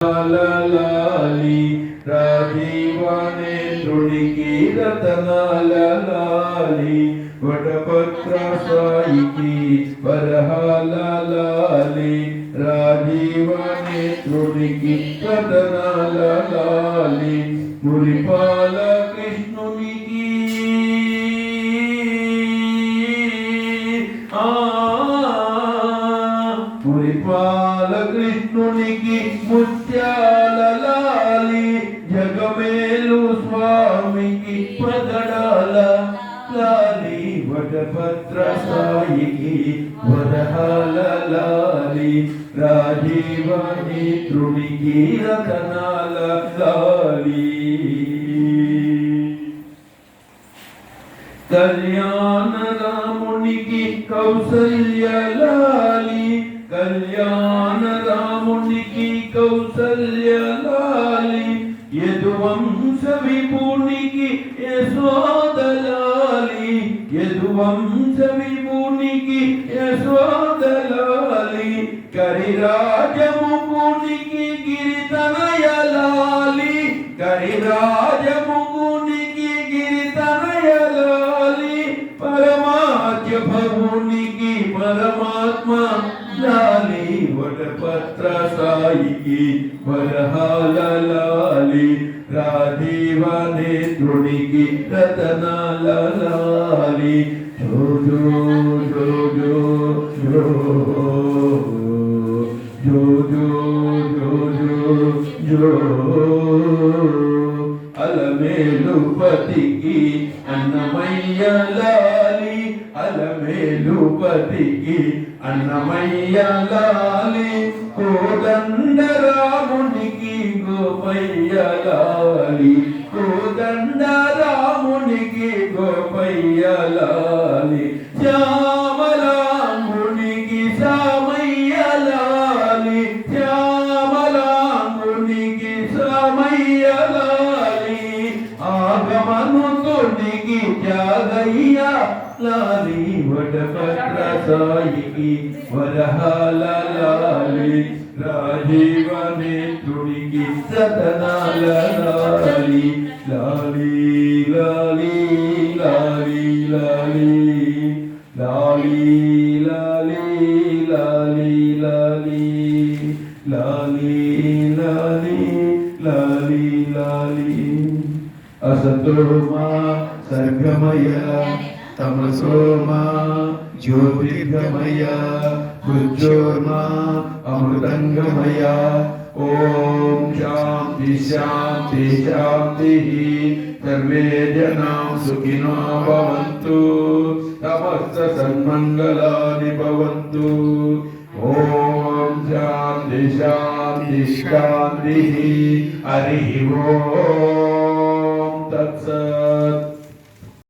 లాలి రాజీవనేత్రుడికి రతనాల లాలి వటపత్ర సాయికి వరహాల లాలి రాజీవనేత్రుడికి రతనాల లాలి మురిపాల కృష్ణునికి మురిపాల కృష్ణునికి ముత్యాల లాలి జగమేలు స్వామికి పగడాల లాలి వటపత్ర సాయికి వరహాల లాలి రాజీవనేత్రుడికి రతనాల లాలి కళ్యాణ రామునికి కౌసల్య లాలి కళ్యాణ రామునికి కౌసల్య లాలి యదువంశ విభూనికి యశోద లాలి యదువంశ విభూనికి యశోద లాలి కరిరాజముకునికి గిరితనయ లాలి కరిరాజముకునికి గిరితనయ లాలి పరమాత్య భవునికి పరమాత్మ లాలి వటపత్ర సాయికి వరహాల లాలి రాజీవనేత్రుడికి రతనాల లాలి జో జో జో జో జో జో జో జో జో అలమేలుపతికి అన్నమయ్య లాలి అలమేలుపతికి అన్నమయ్య లాలి కోదండ రామునికి గోపయ్య లాలి కోదండ రామునికి గోపయ్య లాలి శ్యామలాంగునికి సామయ్య లాలి శ్యామలాంగునికి సామయ్య లాలి ఆగమనుతునికి జాగయ్య లాలి వటపత్ర సాయికి వరహాల లాలి రాజీవనేత్రుడికి రతనాల లాలి లాలి లాలి లాలి లాలి లాలి లాలి లాలి లాలి లాలి లాలి లాలి లాలి అసతోమా సర్గమయ తమసోమా జ్యోతిర్గమయ మృత్యోర్మా అమృతంగమయ ఓం శాంతి శాంతి శాంతి సర్వే జనాః సుఖినో భవంతు సమస్త సన్మంగళాని భవంతు ఓం శాంతి శాంతి శాంతి హరి ఓం